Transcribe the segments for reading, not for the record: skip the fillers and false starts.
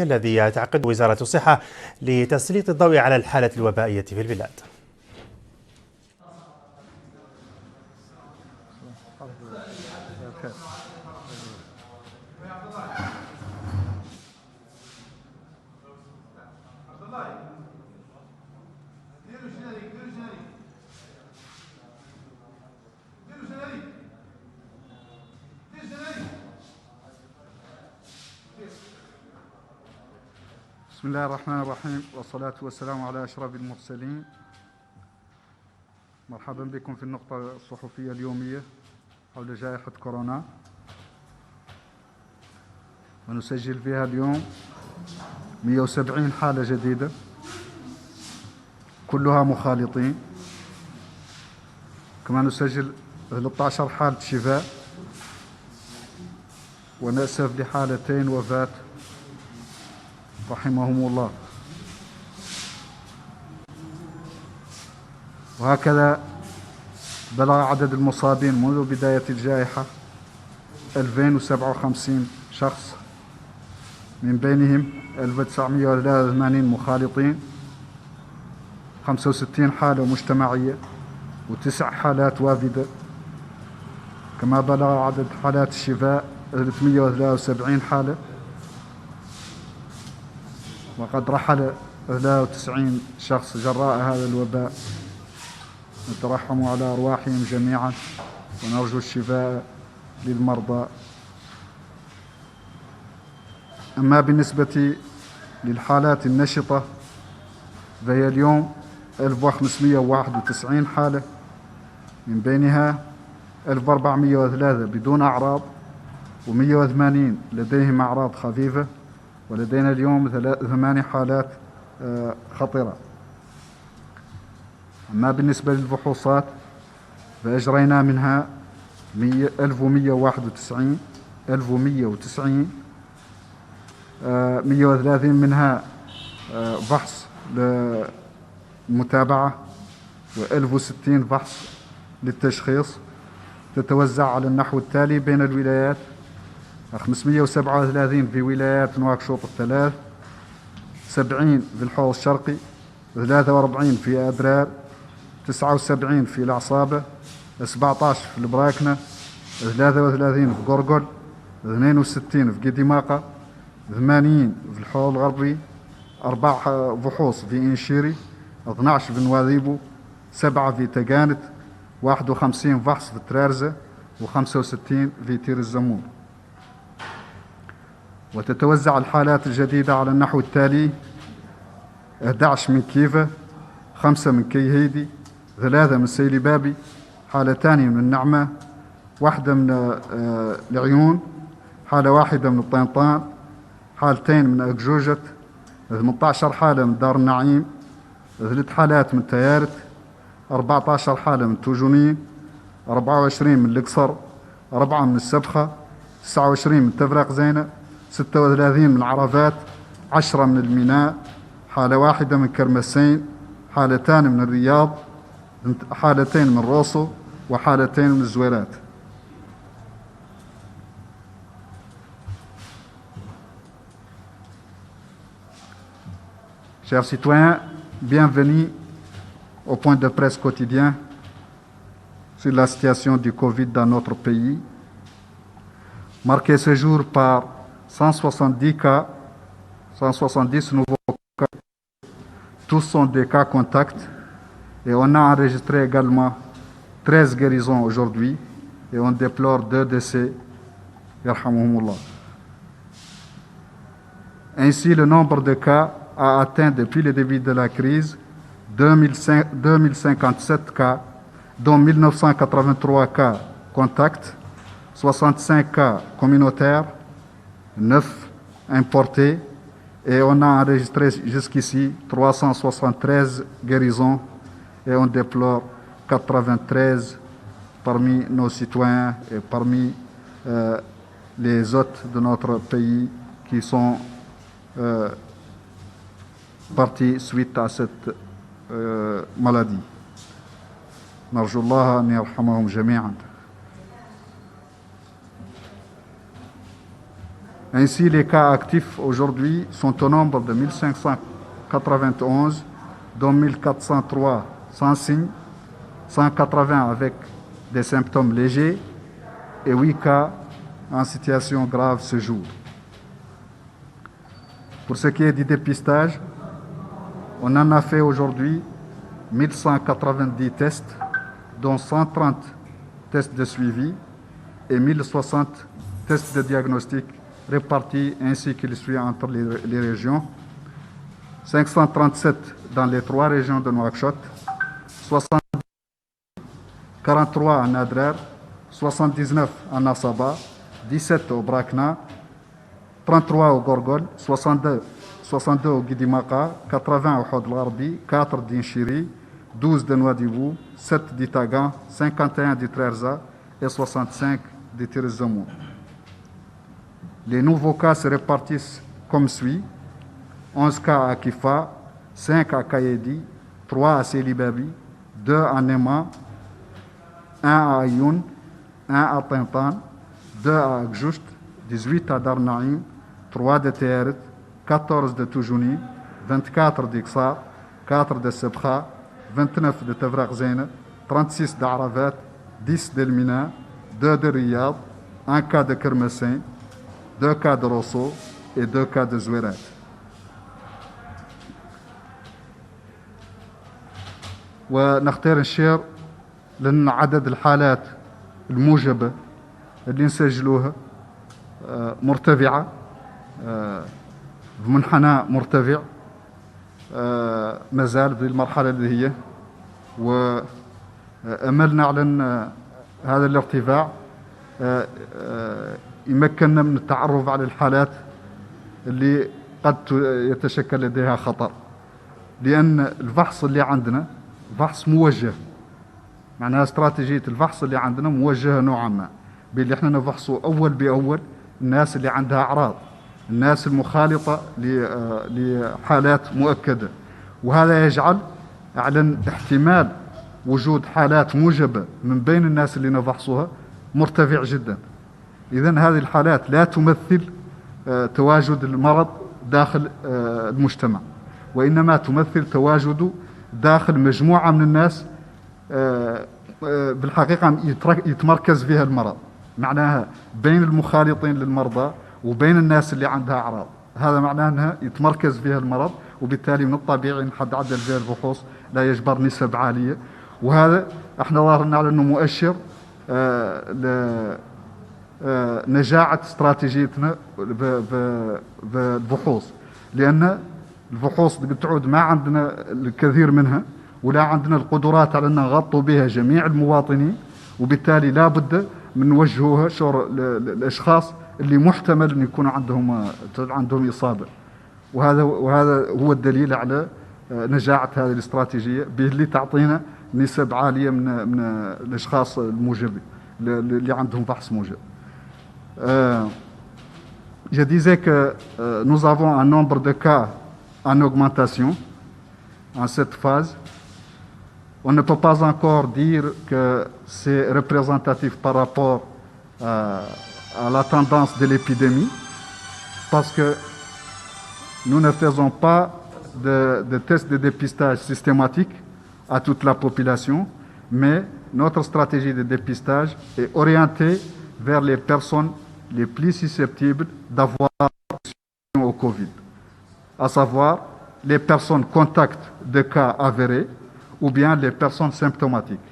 الذي تعقد وزارة الصحة لتسليط الضوء على الحالة الوبائية في البلاد. بسم الله الرحمن الرحيم، والصلاة والسلام على أشرف المرسلين. مرحبا بكم في النقطة الصحفية اليومية حول جائحة كورونا، ونسجل فيها اليوم 170 حالة جديدة كلها مخالطين. كما نسجل 13 حالة شفاء، ونأسف لحالتين وفاة رحمهم الله. وهكذا بلغ عدد المصابين منذ بداية الجائحة 2057 شخص، من بينهم 1983 مخالطين، 65 حالة مجتمعية، و9 حالات وافدة. كما بلغ عدد حالات الشفاء 373 حالة، وقد رحل 93 شخص جراء هذا الوباء. نترحم على أرواحهم جميعا ونرجو الشفاء للمرضى. أما بالنسبة للحالات النشطة فهي اليوم 1591 حالة، من بينها 1403 بدون أعراض، و180 لديهم أعراض خفيفة، ولدينا اليوم 8 حالات خطرة. أما بالنسبة للفحوصات فأجرينا منها 1191 130 منها فحص للمتابعة، و1060 فحص للتشخيص. تتوزع على النحو التالي بين الولايات: 537 في ولايات نواكشوط الثلاث، 70 في الحوض الشرقي، 43 في أدرار، 79 في العصابة، 17 في البراكنة، 33 في قرقل، 62 في قديماقة، 80 في الحوض الغربي، 4 فحوص في إنشيري، 12 في نواذيبو، 7 في تقانت، 51 فحص في ترارزة، و65 في تير الزمور. وتتوزع الحالات الجديدة على النحو التالي: 11 من كيفة، 5 من كيهيدي، 3 من سيلبابي، حالتان من النعمة، 1 من العيون، حالة 1 من الطنطان، حالتين من أكجوجة، 18 حالة من دار النعيم، 3 حالات من تيارت، 14 حالة من توجونين، 24 من القصر، 4 من السبخة، 29 من تفرق زينة، 36 من عرفات، 10 من الميناء، حالة 1 من كرمسين، حالتان من الرياض، حالتين من روسو، وحالتين من الزويلات. Chers citoyens, bienvenue au point de presse quotidien sur la situation du Covid dans notre pays, marqué ce jour par 170 cas, 170 nouveaux cas. Tous sont des cas contacts, et on a enregistré également 13 guérisons aujourd'hui, et on déplore 2 décès. Yarhamuhumullah. Ainsi, le nombre de cas a atteint depuis le début de la crise 2057 cas, dont 1983 cas contacts, 65 cas communautaires, 9 importés, et on a enregistré jusqu'ici 373 guérisons, et on déplore 93 parmi nos citoyens et parmi les hôtes de notre pays qui sont partis suite à cette maladie. نرجو الله أن يرحمهم جميعا. Ainsi, les cas actifs aujourd'hui sont au nombre de 1591, dont 1403 sans signe, 180 avec des symptômes légers et 8 cas en situation grave ce jour. Pour ce qui est du dépistage, on en a fait aujourd'hui 1190 tests, dont 130 tests de suivi et 1060 tests de diagnostic répartis ainsi qu'il suit entre les régions. 537 dans les 3 régions de Nouakchott, 43 en Adrer, 79 en Assaba, 17 au Brakna, 33 au Gorgol, 62 au Guidimaka, 80 au Hod Larbi, 4 d'Inchiri, 12 de Nouadhibou, 7 d'Itagan, 51 de Trerza et 65 de Tirzamou. Les nouveaux cas se répartissent comme suit: 11 cas à Kifa, 5 à Kayedi, 3 à Selibabi, 2 à Nema, 1 à Ayoun, 1 à Tintan, 2 à Gjoust, 18 à Darnaïm, 3 de Teret, 14 de Toujouni, 24 d'Iksar, 4 de Sebkha, 29 de Tevrak Zeyne, 36 d'Aravat, 10 d'Elmina, 2 de Riyad, 1 cas de Kermessin, 2 cas de Rosso et 2 cas de Zouerat. ونختار نشير لأن عدد الحالات الموجبة اللي نسجلوها مرتفعة بمنحنى مرتفع مازال في المرحلة اللي هي، وأملنا على أن هذا الارتفاع يمكننا من التعرف على الحالات اللي قد يتشكل لديها خطر، لأن الفحص اللي عندنا فحص موجه. معناها استراتيجية الفحص اللي عندنا موجهة نوعا ما، باللي احنا نفحصوا أول بأول الناس اللي عندها أعراض، الناس المخالطة لحالات مؤكدة، وهذا يجعل على احتمال وجود حالات موجبة من بين الناس اللي نفحصوها مرتفع جدا. إذن هذه الحالات لا تمثل تواجد المرض داخل المجتمع، وإنما تمثل تواجده داخل مجموعة من الناس بالحقيقة يتمركز فيها المرض، معناها بين المخالطين للمرضى وبين الناس اللي عندها أعراض. هذا معناه أنها يتمركز فيها المرض، وبالتالي من الطبيعي نحد عدد فيها الفحوص لا يجبر نسب عالية، وهذا احنا ظاهرنا على أنه مؤشر نجاعة استراتيجيتنا بالفحوص، لأن الفحوص تعود ما عندنا الكثير منها ولا عندنا القدرات على أن نغطوا بها جميع المواطنين، وبالتالي لا بد من نوجهوها الأشخاص اللي محتمل أن يكون عندهم إصابة. وهذا هو الدليل على نجاعة هذه الاستراتيجية، اللي تعطينا نسب عالية من الأشخاص الموجبين اللي عندهم فحص موجب. Je disais que nous avons un nombre de cas en augmentation en cette phase. On ne peut pas encore dire que c'est représentatif par rapport à la tendance de l'épidémie, parce que nous ne faisons pas de tests de dépistage systématiques à toute la population, mais notre stratégie de dépistage est orientée vers les personnes les plus susceptibles d'avoir au Covid, à savoir les personnes contacts de cas avérés ou bien les personnes symptomatiques.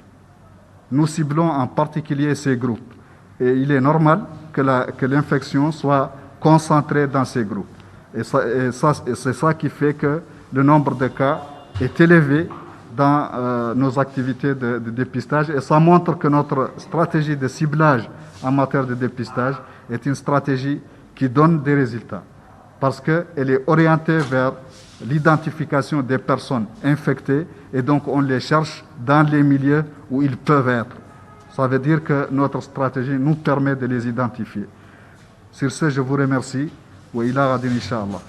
Nous ciblons en particulier ces groupes, et il est normal que l'infection soit concentrée dans ces groupes. Et c'est ça qui fait que le nombre de cas est élevé dans nos activités de dépistage, et ça montre que notre stratégie de ciblage en matière de dépistage est une stratégie qui donne des résultats, parce qu'elle est orientée vers l'identification des personnes infectées, et donc on les cherche dans les milieux où ils peuvent être. Ça veut dire que notre stratégie nous permet de les identifier. Sur ce, je vous remercie. وإلى غد إن شاء الله.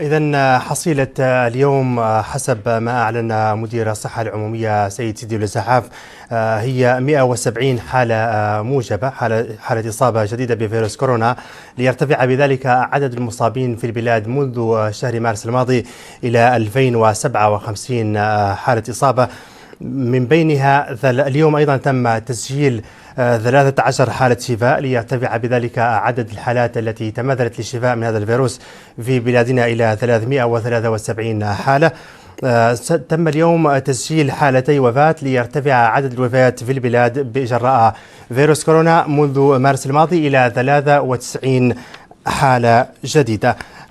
إذن حصيلة اليوم حسب ما أعلن مدير الصحة العمومية سيد سيدي الزحاف هي 170 حالة موجبة، حالة إصابة جديدة بفيروس كورونا، ليرتفع بذلك عدد المصابين في البلاد منذ شهر مارس الماضي إلى 2057 حالة إصابة. من بينها اليوم أيضا تم تسجيل 13 حالة شفاء، ليرتفع بذلك عدد الحالات التي تماثلت للشفاء من هذا الفيروس في بلادنا إلى 373 حالة. تم اليوم تسجيل حالتي وفاة، ليرتفع عدد الوفيات في البلاد بجراء فيروس كورونا منذ مارس الماضي إلى 93 حالة جديدة.